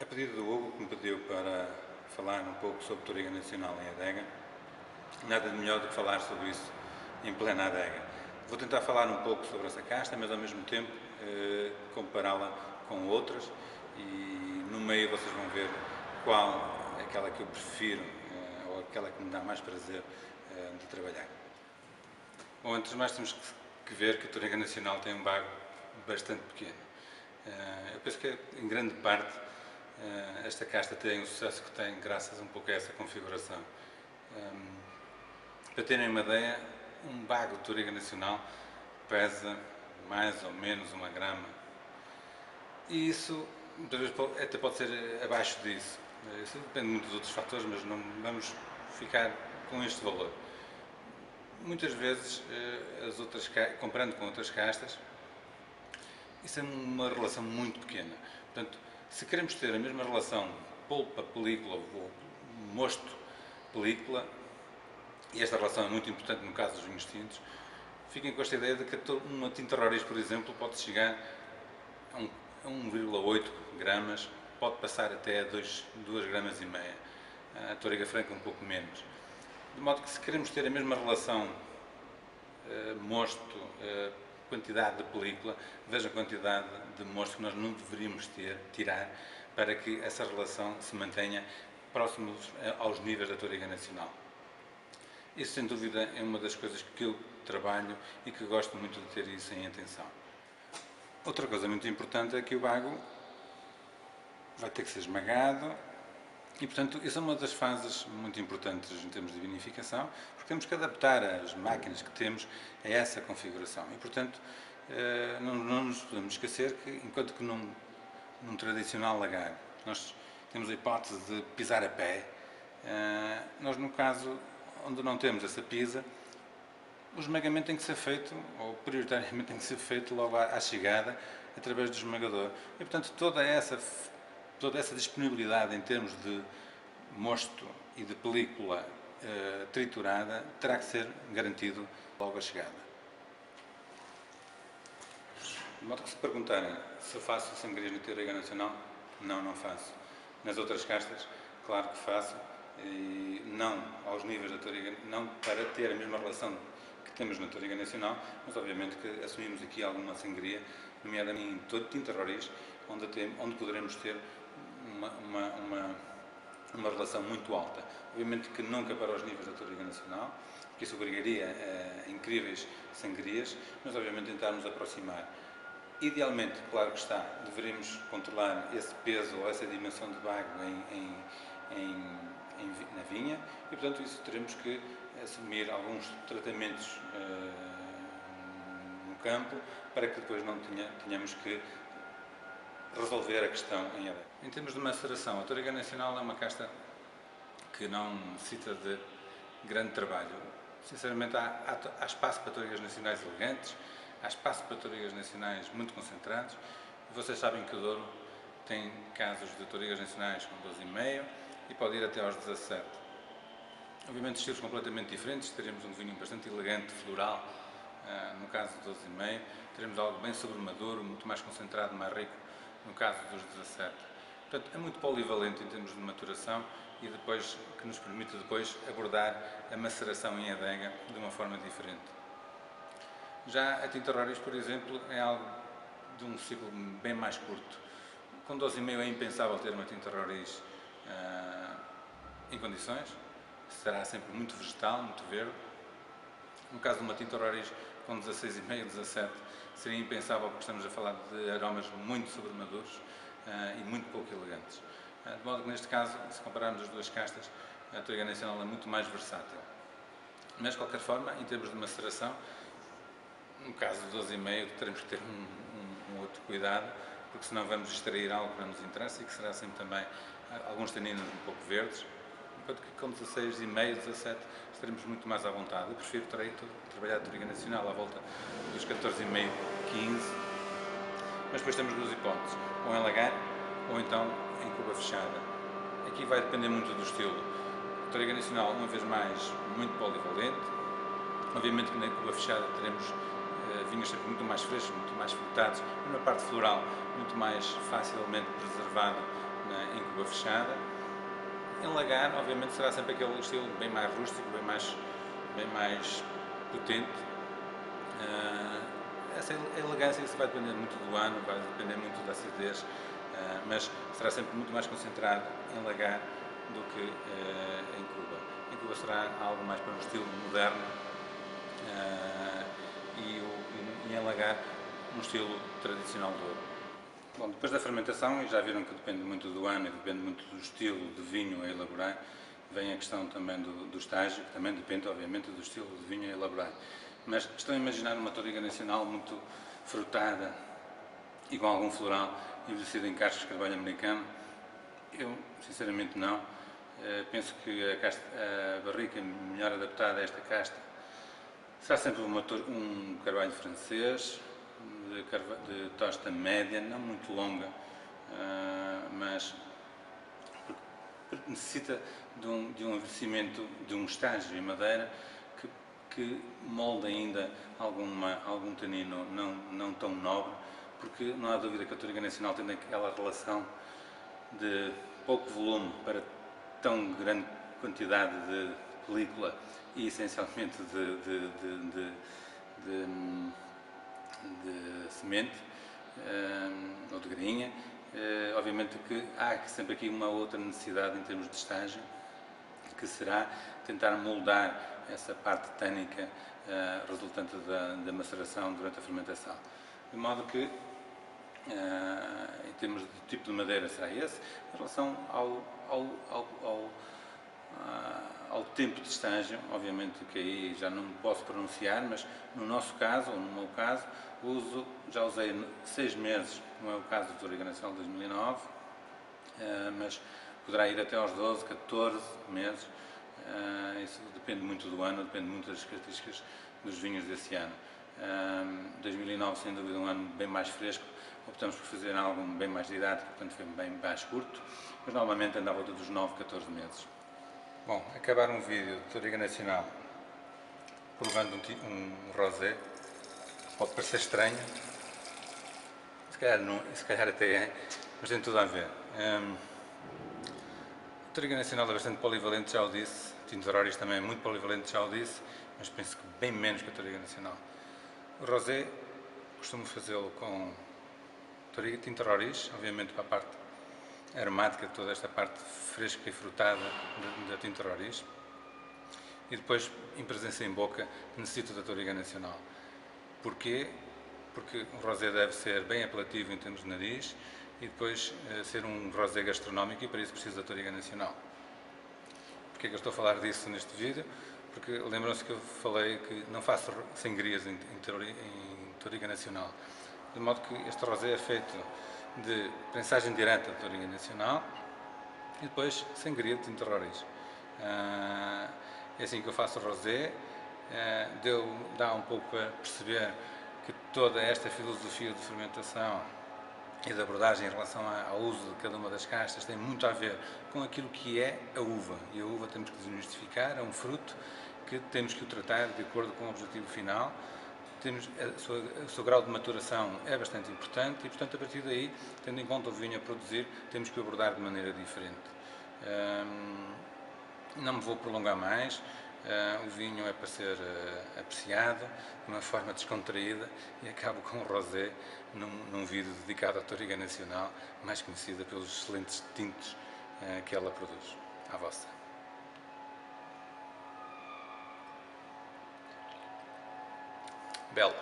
A pedido do Hugo, que me pediu para falar um pouco sobre Toriga Nacional em adega, nada de melhor do que falar sobre isso em plena adega. Vou tentar falar um pouco sobre essa casta, mas ao mesmo tempo compará-la com outras e no meio vocês vão ver qual é aquela que eu prefiro ou aquela que me dá mais prazer de trabalhar. Bom, antes de mais temos que ver que a Toriga Nacional tem um bago bastante pequeno. Eu penso que em grande parte esta casta tem o sucesso que tem graças um pouco a essa configuração. Para terem uma ideia, um bago de Toriga Nacional pesa mais ou menos 1 grama. E isso, muitas vezes, até pode ser abaixo disso. Isso depende muito dos outros fatores, mas não vamos ficar com este valor. Muitas vezes, comparando com outras castas, isso é uma relação muito pequena. Portanto, se queremos ter a mesma relação polpa-película ou mosto-película, e esta relação é muito importante no caso dos vinhos tintos, fiquem com esta ideia de que uma tinta roriz, por exemplo, pode chegar a 1,8 gramas, pode passar até a 2 gramas e meia. A Toriga Franca um pouco menos. De modo que se queremos ter a mesma relação mosto, quantidade de película, veja a quantidade de mosto que nós não deveríamos tirar para que essa relação se mantenha próximo aos níveis da Toriga Nacional. Isso, sem dúvida, é uma das coisas que eu trabalho e que gosto muito de ter isso em atenção. Outra coisa muito importante é que o bago vai ter que ser esmagado e, portanto, isso é uma das fases muito importantes em termos de vinificação, porque temos que adaptar as máquinas que temos a essa configuração. E, portanto, não nos podemos esquecer que, enquanto que num tradicional lagar nós temos a hipótese de pisar a pé, nós, no caso onde não temos essa pisa, o esmagamento tem que ser feito, ou prioritariamente tem que ser feito logo à chegada, através do esmagador. E, portanto, toda essa disponibilidade em termos de mosto e de película triturada terá que ser garantido logo à chegada. De modo que, se perguntarem se eu faço sangrias na Toriga Nacional, não faço. Nas outras castas, claro que faço, e não aos níveis da Toriga, não para ter a mesma relação que temos na Toriga Nacional, mas obviamente que assumimos aqui alguma sangria, nomeadamente em tinta roriz, onde poderemos ter uma relação muito alta. Obviamente que nunca para os níveis da Toriga Nacional, porque isso obrigaria a incríveis sangrias, mas obviamente tentarmos aproximar. Idealmente, claro que está, deveríamos controlar esse peso ou essa dimensão de bago na vinha e, portanto, isso teremos que assumir alguns tratamentos no campo para que depois não tenhamos que resolver a questão em adega. Em termos de maceração, a Toriga Nacional é uma casta que não necessita de grande trabalho. Sinceramente, há espaço para Torigas Nacionais elegantes, há espaço para Torigas Nacionais muito concentrados. Vocês sabem que o Douro tem casos de Torigas Nacionais com 12,5 e pode ir até aos 17. Obviamente, estilos completamente diferentes. Teremos um vinho bastante elegante, floral, no caso de 12,5. Teremos algo bem sobremaduro, muito mais concentrado, mais rico, no caso dos 17. Portanto, é muito polivalente em termos de maturação e depois que nos permite depois abordar a maceração em adega de uma forma diferente. Já a tinta roriz, por exemplo, é algo de um ciclo bem mais curto. Com 12,5 é impensável ter uma tinta roriz em condições, será sempre muito vegetal, muito verde. No caso de uma tinta roriz com 16,5, 17, seria impensável porque estamos a falar de aromas muito sobremaduros e muito pouco elegantes. De modo que, neste caso, se compararmos as duas castas, a Toriga Nacional é muito mais versátil. Mas, de qualquer forma, em termos de maceração, no caso de 12,5, teremos que ter um outro cuidado, porque senão vamos extrair algo que não nos interessa e que será sempre também alguns taninos um pouco verdes, enquanto que com 16,5, 17 estaremos muito mais à vontade. Eu prefiro trabalhar a Toriga Nacional à volta dos 14,5, 15, mas depois temos duas hipóteses, ou em lagar ou então em cuba fechada. Aqui vai depender muito do estilo. A Toriga Nacional, uma vez mais, muito polivalente. Obviamente que na cuba fechada teremos vinhos sempre muito mais frescos, muito mais frutados, uma parte floral muito mais facilmente preservado em cuba fechada. Em lagar, obviamente, será sempre aquele estilo bem mais rústico, bem mais potente. Essa elegância vai depender muito do ano, vai depender muito da acidez, mas será sempre muito mais concentrado em lagar do que em cuba. Em cuba será algo mais para um estilo moderno e em lagar um estilo tradicional do ouro. Bom, depois da fermentação, e já viram que depende muito do ano e depende muito do estilo de vinho a elaborar, vem a questão também do estágio, que também depende, obviamente, do estilo de vinho a elaborar. Mas estão a imaginar uma Touriga Nacional muito frutada e com algum floral, envelhecida em cascos de carvalho americano? Eu, sinceramente, não. Penso que a barrica melhor adaptada a esta casta será sempre um carvalho francês, de tosta média, não muito longa, mas porque necessita de um envelhecimento, de um estágio em madeira que molde ainda algum tanino não tão nobre, porque não há dúvida que a Touriga Nacional tem aquela relação de pouco volume para tão grande quantidade de película e essencialmente de semente ou de grainha. Obviamente que há sempre aqui uma outra necessidade em termos de estágio, que será tentar moldar essa parte tânica resultante da maceração durante a fermentação. De modo que, em termos de tipo de madeira, será esse. Em relação ao tempo de estágio, obviamente que aí já não posso pronunciar, mas no nosso caso, ou no meu caso, já usei 6 meses, não é o caso do Touriga Nacional de 2009, mas poderá ir até aos 12, 14 meses. Isso depende muito do ano, depende muito das características dos vinhos desse ano. 2009, sem dúvida, um ano bem mais fresco, optamos por fazer algo bem mais didático, portanto foi bem mais curto, mas normalmente anda à volta dos 9, 14 meses. Bom, acabar um vídeo de Touriga Nacional provando um rosé pode parecer estranho, se calhar até é, mas tem tudo a ver. A Touriga Nacional é bastante polivalente, já o disse, Tintos Horários também é muito polivalente, já o disse, mas penso que bem menos que a Touriga Nacional. O rosé costumo fazê-lo com Tinto Roriz, obviamente para a parte aromática, toda esta parte fresca e frutada da Tinto Roriz, e depois, em presença em boca, necessito da Touriga Nacional. Porquê? Porque o rosé deve ser bem apelativo em termos de nariz e depois ser um rosé gastronómico, e para isso preciso da Touriga Nacional. Porquê é que eu estou a falar disso neste vídeo? Porque lembram-se que eu falei que não faço sangrias em Touriga Nacional. De modo que este rosé é feito de prensagem direta de Touriga Nacional e depois sangria de Tinto Roriz. É assim que eu faço o rosé. Dá um pouco para perceber que toda esta filosofia de fermentação e de abordagem em relação ao uso de cada uma das castas tem muito a ver com aquilo que é a uva. E a uva temos que desmistificar, é um fruto que temos que o tratar de acordo com o objetivo final. O seu grau de maturação é bastante importante e, portanto, a partir daí, tendo em conta o vinho a produzir, temos que o abordar de maneira diferente. Não me vou prolongar mais. O vinho é para ser apreciado de uma forma descontraída e acabo com o rosé num vídeo dedicado à Touriga Nacional, mais conhecida pelos excelentes tintos que ela produz. À vossa. Belo.